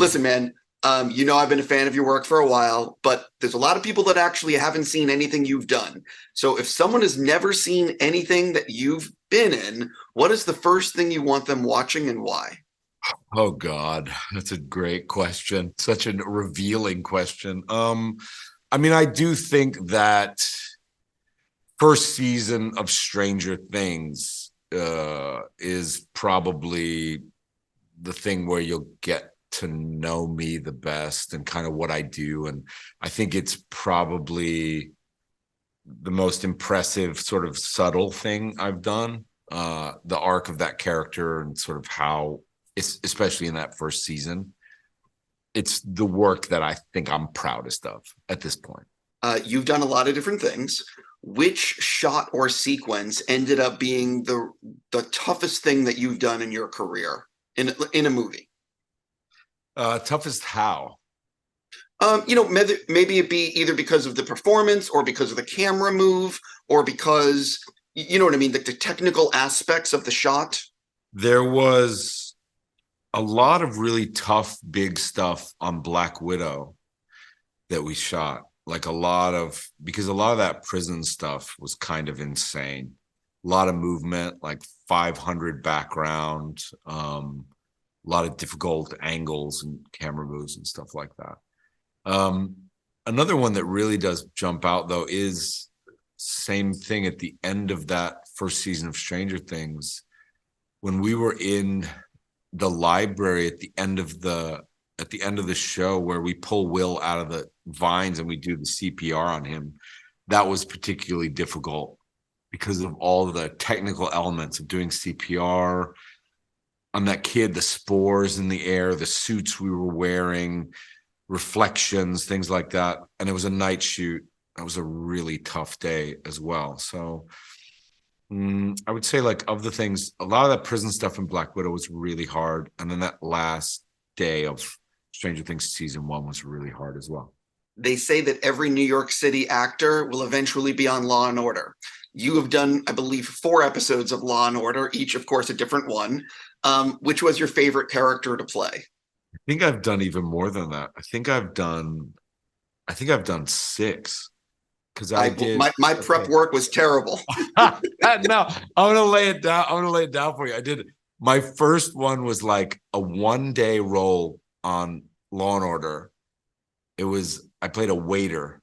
Listen, man, I've been a fan of your work for a while, but there's a lot of people that actually haven't seen anything you've done. So if someone has never seen anything that you've been in, what is the first thing you want them watching and why? Oh God, that's a great question. Such a revealing question. I mean, I do think that first season of Stranger Things is probably the thing where you'll get to know me the best and kind of what I do. And I think it's probably the most impressive sort of subtle thing I've done. The arc of that character and sort of how, especially in that first season, it's the work that I think I'm proudest of at this point. You've done a lot of different things. Which shot or sequence ended up being the toughest thing that you've done in your career in a movie? Toughest how? Maybe it be either because of the performance or because of the camera move or because you know what I mean, like the technical aspects of the shot. There was a lot of really tough, big stuff on Black Widow that we shot. Like because a lot of that prison stuff was kind of insane. A lot of movement, like 500 background, a lot of difficult angles and camera moves and stuff like that. Another one that really does jump out though is same thing at the end of that first season of Stranger Things, when we were in the library at the end of the show where we pull Will out of the vines and we do the CPR on him. That was particularly difficult because of all of the technical elements of doing CPR on that kid, the spores in the air, the suits we were wearing, reflections, things like that. And it was a night shoot. That was a really tough day as well. So I would say, like, of the things, a lot of that prison stuff in Black Widow was really hard. And then that last day of Stranger Things season 1 was really hard as well. They say that every New York City actor will eventually be on Law and Order. You have done, I believe, 4 episodes of Law and Order, each, of course, a different one. Which was your favorite character to play? I think I've done even more than that. I think I've done 6 because I did. My prep work was terrible. No, I'm gonna lay it down. I'm gonna lay it down for you. I did. My first one was like a 1-day role on Law and Order. I played a waiter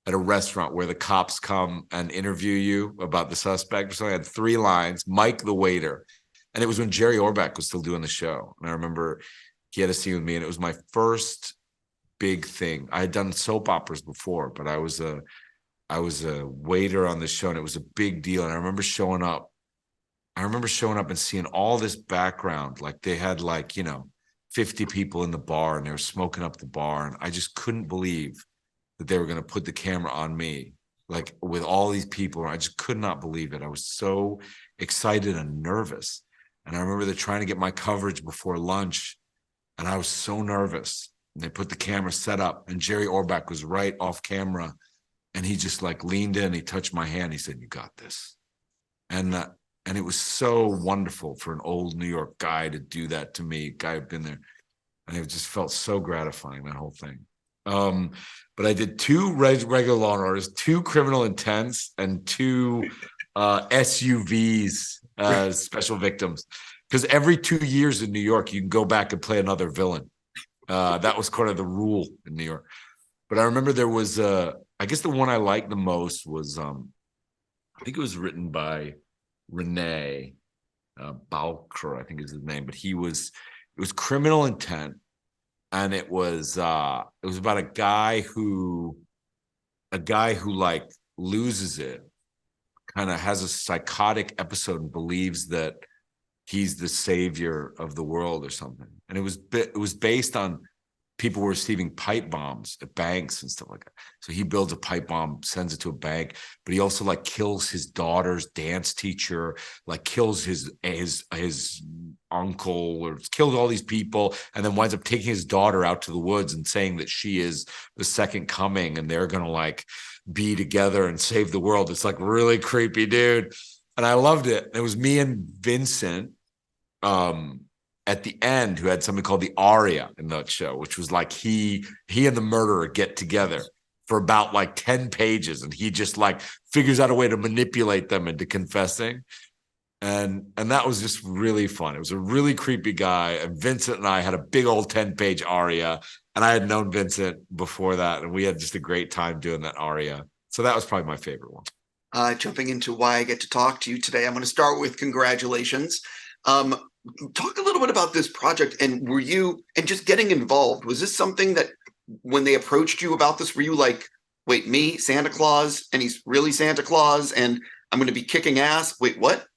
at a restaurant where the cops come and interview you about the suspect. So I had 3 lines, Mike the waiter. And it was when Jerry Orbach was still doing the show. And I remember he had a scene with me, and it was my first big thing. I had done soap operas before, but I was a waiter on the show, and it was a big deal. And I remember showing up and seeing all this background. Like they had 50 people in the bar, and they were smoking up the bar. And I just couldn't believe that they were going to put the camera on me, like with all these people. I just could not believe it. I was so excited and nervous. And I remember they're trying to get my coverage before lunch, and I was so nervous. And they put the camera set up, and Jerry Orbach was right off camera, and he just leaned in, he touched my hand, he said, "You got this." And it was so wonderful for an old New York guy to do that to me, guy who'd been there, and it just felt so gratifying, that whole thing. But I did 2 regular Law and Orders, 2 Criminal Intents, and 2 SUVs, special victims, because every 2 years in New York you can go back and play another villain. That was kind of the rule in New York. But I remember there was I guess the one I liked the most was I think it was written by Renee Balker, I think is his name, but it was Criminal Intent, and it was about a guy who loses it, kind of has a psychotic episode and believes that he's the savior of the world or something. And it was based on people were receiving pipe bombs at banks and stuff like that. So he builds a pipe bomb, sends it to a bank, but he also kills his daughter's dance teacher, kills his uncle, or kills all these people, and then winds up taking his daughter out to the woods and saying that she is the second coming, and they're gonna be together and save the world. It's really creepy, dude. And I loved it. It was me and Vincent. at the end who had something called the aria in that show, which was like he and the murderer get together for about like 10 pages, and he just like figures out a way to manipulate them into confessing. And that was just really fun. It was a really creepy guy. And Vincent and I had a big old 10-page aria. And I had known Vincent before that. And we had just a great time doing that aria. So that was probably my favorite one. Jumping into why I get to talk to you today, I'm going to start with congratulations. Talk a little bit about this project, and just getting involved. Was this something that when they approached you about this, were you like, wait, me, Santa Claus, and he's really Santa Claus, and I'm going to be kicking ass? Wait, what?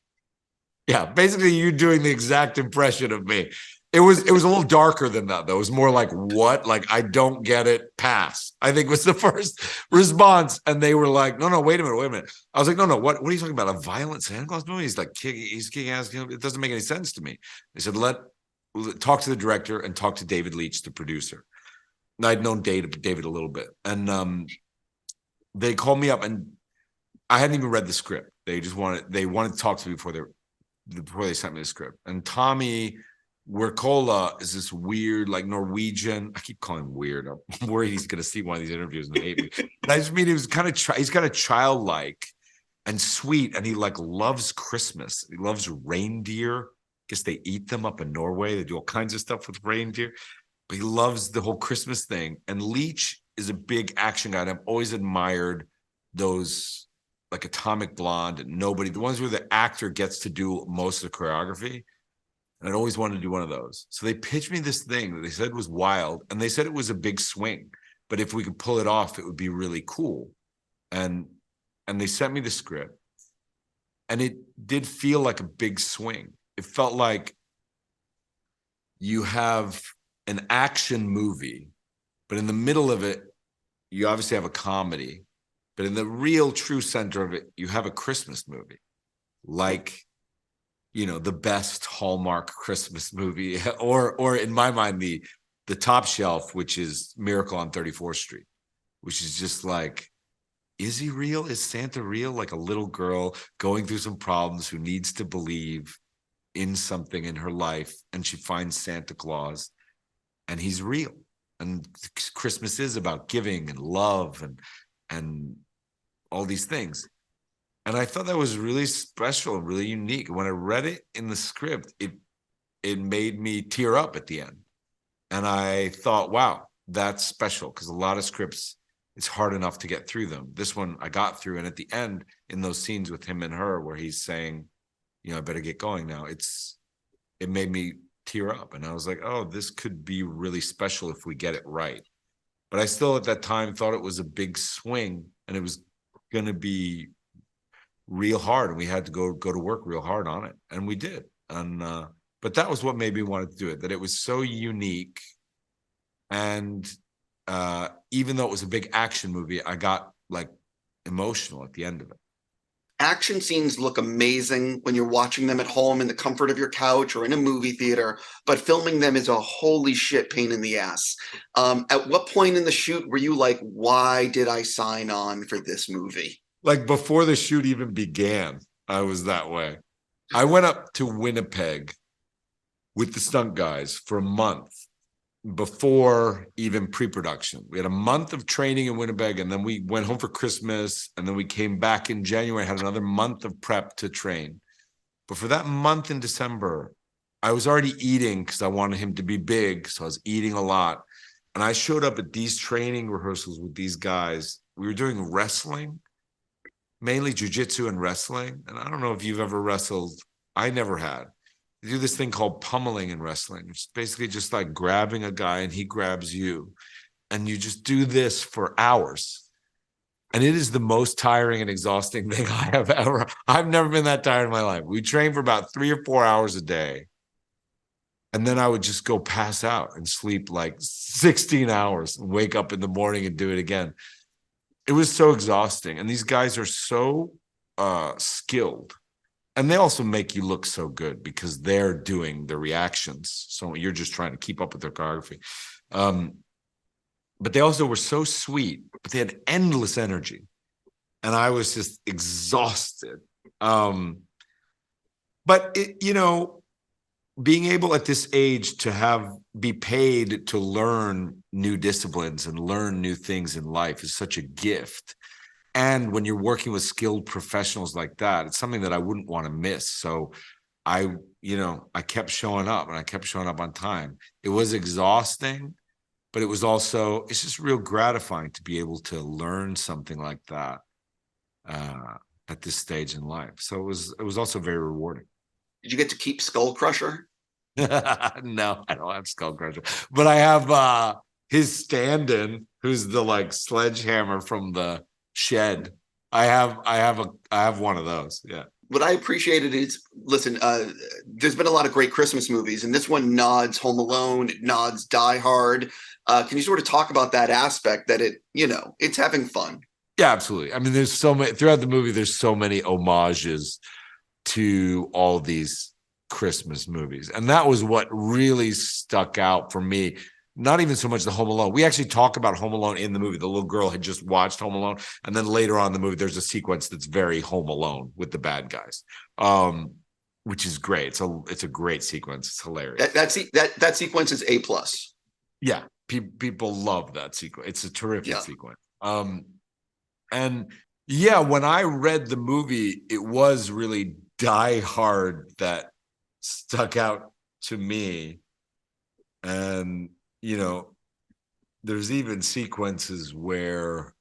Yeah, basically you doing the exact impression of me. It was a little darker than that, though. It was more like, what? Like, I don't get it. Pass, I think was the first response. And they were like, no, wait a minute. I was like, no, what are you talking about? A violent Santa Claus movie? He's like, he's kicking ass. It doesn't make any sense to me. They said, talk to the director and talk to David Leitch, the producer. And I'd known David a little bit. And they called me up, and I hadn't even read the script. They wanted to talk to me before they sent me the script. And Tommy Wirkola is this weird, like Norwegian. I keep calling him weird. I'm worried he's going to see one of these interviews and hate me. But I just mean he was he's kind of childlike and sweet, and he like loves Christmas. He loves reindeer. I guess they eat them up in Norway. They do all kinds of stuff with reindeer. But he loves the whole Christmas thing. And Leitch is a big action guy. And I've always admired those like Atomic Blonde and Nobody, the ones where the actor gets to do most of the choreography. And I'd always wanted to do one of those. So they pitched me this thing that they said was wild. And they said it was a big swing. But if we could pull it off, it would be really cool. And they sent me the script. And it did feel like a big swing. It felt like you have an action movie, but in the middle of it, you obviously have a comedy. But in the real true center of it, you have a Christmas movie. Like, the best Hallmark Christmas movie, or in my mind, the top shelf, which is Miracle on 34th Street, which is just like, is he real? Is Santa real? Like a little girl going through some problems who needs to believe in something in her life, and she finds Santa Claus, and he's real. And Christmas is about giving and love and all these things. And I thought that was really special and really unique. When I read it in the script, it made me tear up at the end. And I thought, wow, that's special, because a lot of scripts, it's hard enough to get through them. This one I got through. And at the end, in those scenes with him and her, where he's saying, I better get going now, it made me tear up. And I was like, oh, this could be really special if we get it right. But I still at that time thought it was a big swing, and it was going to be real hard, and we had to go to work real hard on it, and we did. And but that was what made me want to do it, that it was so unique. And even though it was a big action movie, I got like emotional at the end of it. Action scenes look amazing when you're watching them at home in the comfort of your couch or in a movie theater, but filming them is a holy shit pain in the ass. At what point in the shoot were you like, why did I sign on for this movie? Like before the shoot even began, I was that way. I went up to Winnipeg with the stunt guys for a month before even pre-production. We had a month of training in Winnipeg, and then we went home for Christmas, and then we came back in January, had another month of prep to train. But for that month in December, I was already eating because I wanted him to be big, so I was eating a lot. And I showed up at these training rehearsals with these guys. We were doing wrestling, mainly jiu-jitsu and wrestling. And I don't know if you've ever wrestled. I never had. They do this thing called pummeling in wrestling, which is basically just like grabbing a guy and he grabs you. And you just do this for hours. And it is the most tiring and exhausting thing I have ever. I've never been that tired in my life. We train for about 3 or 4 hours a day. And then I would just go pass out and sleep like 16 hours and wake up in the morning and do it again. It was so exhausting. And these guys are so skilled. And they also make you look so good because they're doing the reactions. So you're just trying to keep up with their choreography. But they also were so sweet, but they had endless energy. And I was just exhausted. But, being able at this age to be paid to learn new disciplines and learn new things in life is such a gift. And when you're working with skilled professionals like that, it's something that I wouldn't want to miss. So I kept showing up, and I kept showing up on time. It was exhausting, but it's just real gratifying to be able to learn something like that at this stage in life. So it was also very rewarding. Did you get to keep Skull Crusher? No, I don't have Skull Crusher, but I have his stand-in, who's the like sledgehammer from the shed. I have one of those. Yeah. What I appreciated is, listen, there's been a lot of great Christmas movies, and this one nods Home Alone, it nods Die Hard. Can you sort of talk about that aspect that it's having fun? Yeah, absolutely. I mean, there's so many throughout the movie. There's so many homages to all these Christmas movies, and that was what really stuck out for me. Not even so much the Home Alone. We actually talk about Home Alone in the movie. The little girl had just watched Home Alone, and then later on in the movie, there's a sequence that's very Home Alone with the bad guys, which is great. It's a great sequence. It's hilarious. That sequence is A+. Yeah, people love that sequence. It's a terrific sequence. And yeah, when I read the movie, it was really Die Hard that stuck out to me. And, there's even sequences where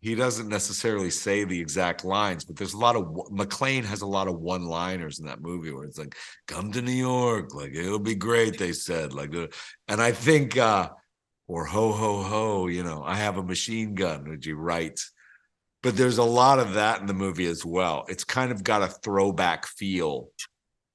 he doesn't necessarily say the exact lines, but there's McClane has a lot of one-liners in that movie where it's like, come to New York, like, it'll be great, they said. And I think, or ho, ho, ho, I have a machine gun, which he writes. But there's a lot of that in the movie as well. It's kind of got a throwback feel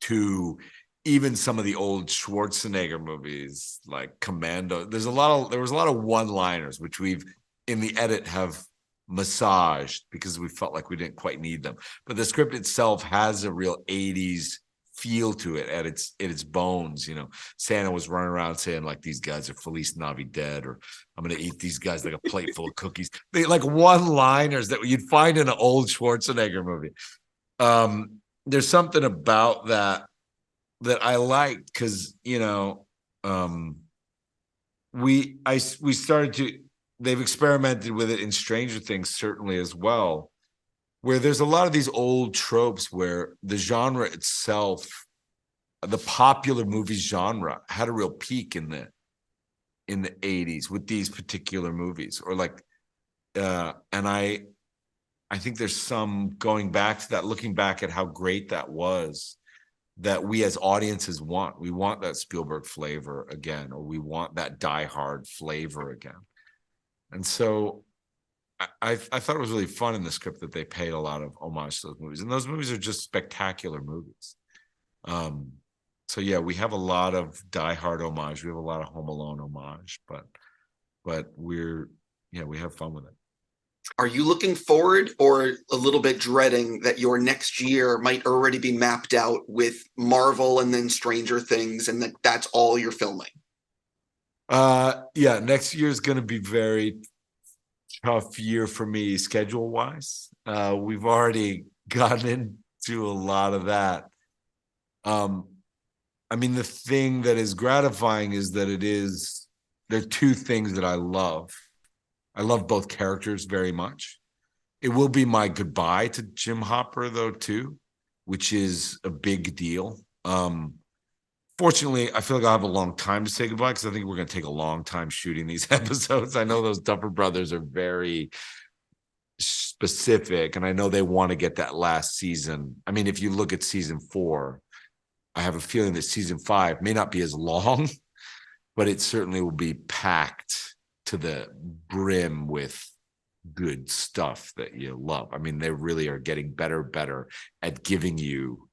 to even some of the old Schwarzenegger movies, like Commando. There was a lot of one-liners, which we've in the edit have massaged because we felt like we didn't quite need them. But the script itself has a real 80s feel to it at its bones. Santa was running around saying like, these guys are Feliz Navidad, or I'm gonna eat these guys like a plate full of cookies. They like one-liners that you'd find in an old Schwarzenegger movie. There's something about that I liked because they've experimented with it in Stranger Things certainly as well, where there's a lot of these old tropes where the genre itself, the popular movies genre, had a real peak in the 80s with these particular movies, or and I think there's some going back to that, looking back at how great that was, that we as audiences want. We want that Spielberg flavor again, or we want that Die Hard flavor again. And so I thought it was really fun in the script that they paid a lot of homage to those movies. And those movies are just spectacular movies. So yeah, we have a lot of Die Hard homage. We have a lot of Home Alone homage, but we have fun with it. Are you looking forward or a little bit dreading that your next year might already be mapped out with Marvel and then Stranger Things, and that's all you're filming? Yeah, next year is going to be very tough year for me schedule wise. We've already gotten into a lot of that. I mean, the thing that is gratifying is that there are two things that I love. I love both characters very much. It will be my goodbye to Jim Hopper, though, too, which is a big deal. Fortunately, I feel like I'll have a long time to say goodbye because I think we're going to take a long time shooting these episodes. I know those Duffer Brothers are very specific, and I know they want to get that last season. I mean, if you look at season 4, I have a feeling that season 5 may not be as long, but it certainly will be packed to the brim with good stuff that you love. I mean, they really are getting better at giving you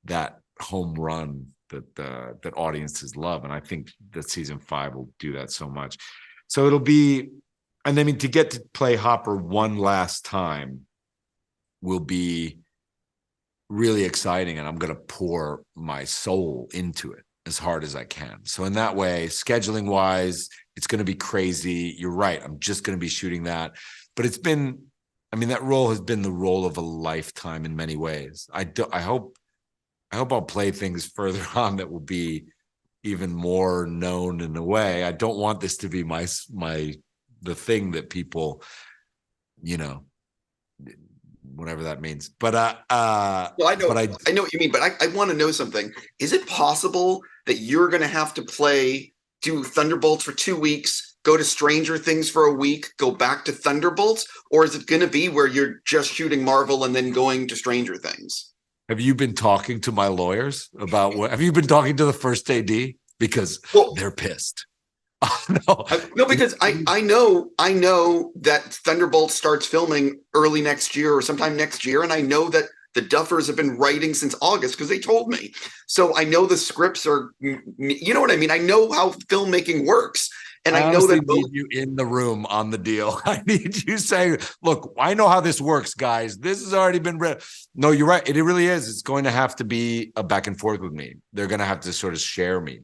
that home run that audiences love. And I think that season 5 will do that so much. So it'll be, and I mean, to get to play Hopper one last time will be really exciting. And I'm going to pour my soul into it as hard as I can. So in that way, scheduling wise, it's going to be crazy. You're right. I'm just going to be shooting that. But it's been, I mean, that role has been the role of a lifetime in many ways. I hope I hope I'll play things further on that will be even more known in a way. I don't want this to be the thing that people, you know, whatever that means. But Well, but I know what you mean, but I want to know something. Is it possible that you're going to have to do Thunderbolts for 2 weeks, go to Stranger Things for a week, go back to Thunderbolts, or is it going to be where you're just shooting Marvel and then going to Stranger Things? have you been talking to my lawyers about what? Have you been talking to the first AD? Because Well, they're pissed. No, no, because I know that Thunderbolt starts filming early next year or sometime next year, and I know that the Duffers have been writing since August because they told me. So I know the scripts are, you know what I mean. I know how filmmaking works, and I I know honestly that need you in the room on the deal. I need you saying, look, I know how this works, guys. This has already been read. No, you're right. It really is. It's going to have to be a back and forth with me. They're going to have to sort of share me.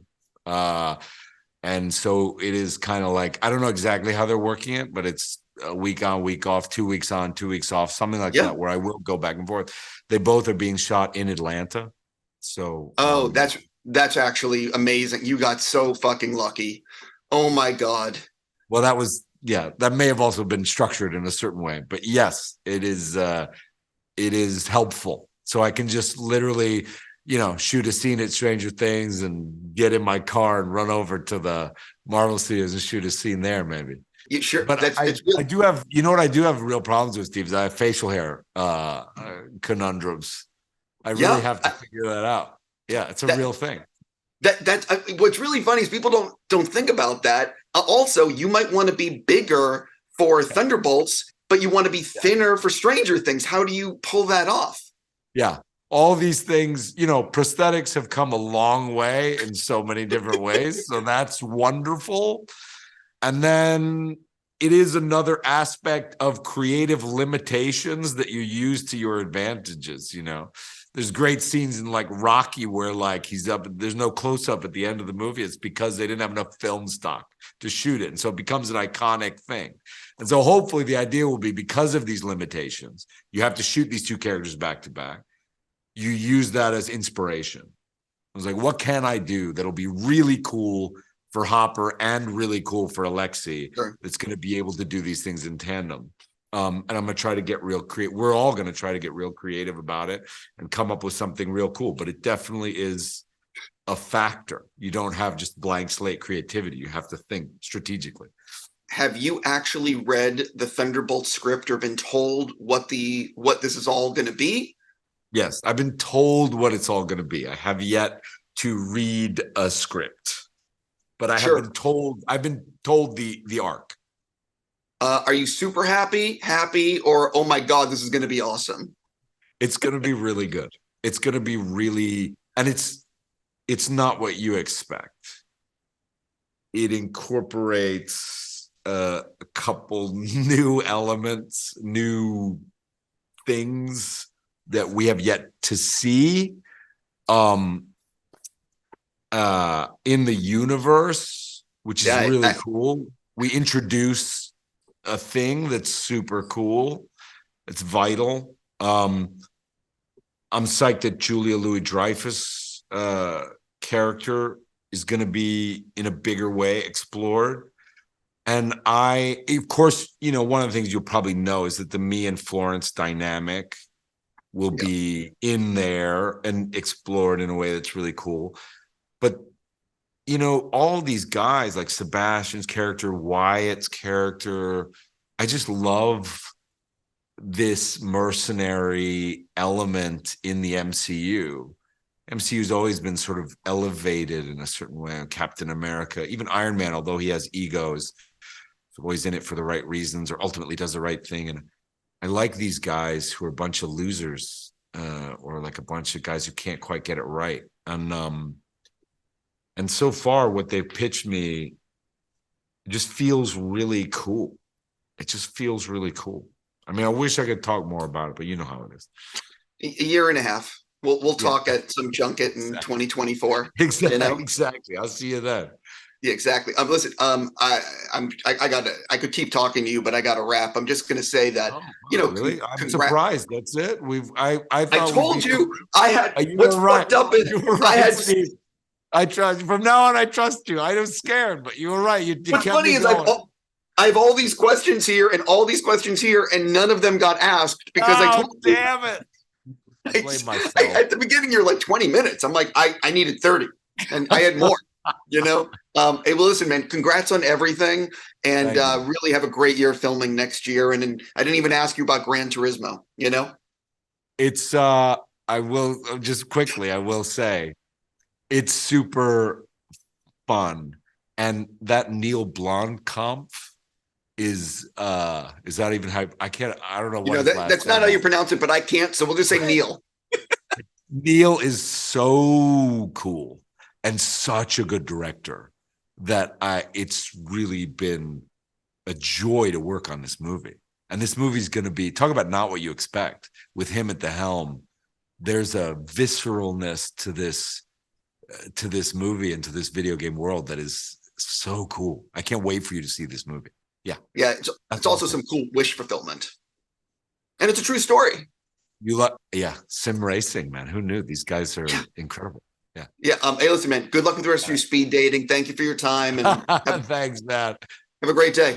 And so it is kind of like, I don't know exactly how they're working it, but it's a week on, week off, 2 weeks on, 2 weeks off, something like yeah. that, where I will go back and forth. They both are being shot in Atlanta. So, Oh, that's actually amazing. You got so fucking lucky. Oh my God. well, that may have also been structured in a certain way, but yes, it is helpful. So I can just literally, shoot a scene at Stranger Things and get in my car and run over to the Marvel Studios and shoot a scene there, maybe. You sure? But It's I real. do have, what I do have real problems with, Steve, is I have facial hair conundrums. I really Yeah. have to figure that out. Yeah, it's a That real thing. that's what's really funny is people don't think about that. Also, you might want to be bigger for Yeah. Thunderbolts, but you want to be Yeah. thinner for Stranger Things. How do you pull that off? Yeah. All these things, prosthetics have come a long way in so many different ways. So that's wonderful. And then it is another aspect of creative limitations that you use to your advantages. There's great scenes in like Rocky where like he's up, there's no close up at the end of the movie. It's because they didn't have enough film stock to shoot it. And so it becomes an iconic thing. And so hopefully the idea will be, because of these limitations, you have to shoot these two characters back to back. You use that as inspiration. I was like, what can I do that'll be really cool for Hopper and really cool for Alexei? Sure. That's going to be able to do these things in tandem. And I'm going to try to get real creative. We're all going to try to get real creative about it and come up with something real cool. But it definitely is a factor. You don't have just blank slate creativity. You have to think strategically. Have you actually read the Thunderbolt script or been told what this is all going to be? Yes, I've been told what it's all going to be. I have yet to read a script, but I have Sure. been told. I've been told the arc. Are you super happy, or oh my God, this is going to be awesome? It's going to be really good. It's going to be really, and it's not what you expect. It incorporates a couple new elements, new things that we have yet to see in the universe, which is really cool. We introduce a thing that's super cool. It's vital. I'm psyched that Julia Louis-Dreyfus character is going to be in a bigger way explored. And of course, one of the things you'll probably know is that the me and Florence dynamic will be in there and explored in a way that's really cool. But, all these guys like Sebastian's character, Wyatt's character, I just love this mercenary element in the MCU. MCU's always been sort of elevated in a certain way. Captain America, even Iron Man, although he has egos, is always in it for the right reasons or ultimately does the right thing. And I like these guys who are a bunch of losers, or like a bunch of guys who can't quite get it right. And so far, what they've pitched me just feels really cool. It just feels really cool. I mean, I wish I could talk more about it, but you know how it is. A year and a half. We'll talk at some junket in 2024. Exactly. You know? Exactly. I'll see you then. Yeah, exactly. Listen, I could keep talking to you, but I got to wrap. I'm just going to say that, Oh, you wow, know, really? I'm congrats. surprised. That's it. I I thought we'd be. told you I had, You what's were right. fucked up is You were I right, had, Steve. I trust from now on. I trust you. I was scared, but you were right. You what's kept funny me is going. I have all these questions here and all these questions here, and none of them got asked because I Oh, told you. damn it! I blame myself. At the beginning, you're like 20 minutes. I'm like, I needed 30 and I had more, you know? Hey, well, listen, man, congrats on everything. And really have a great year filming next year. And I didn't even ask you about Gran Turismo, you know? It's, I will just quickly, I will say it's super fun. And that Neil Blomkamp is that even hype? I don't know You what know, his last that's name not how you is. pronounce it, but I can't. So we'll just say Neil. Neil is so cool and such a good director that it's really been a joy to work on this movie. And this movie's going to be, talk about not what you expect with him at the helm. There's a visceralness to this movie and to this video game world that is so cool. I can't wait for you to see this movie. Yeah. Yeah. It's also some cool wish fulfillment. And it's a true story. Yeah. Sim racing, man. Who knew? These guys are incredible. Yeah. Yeah. Hey, listen, man, good luck with the rest of your speed dating. Thank you for your time and Thanks, man. have a great day.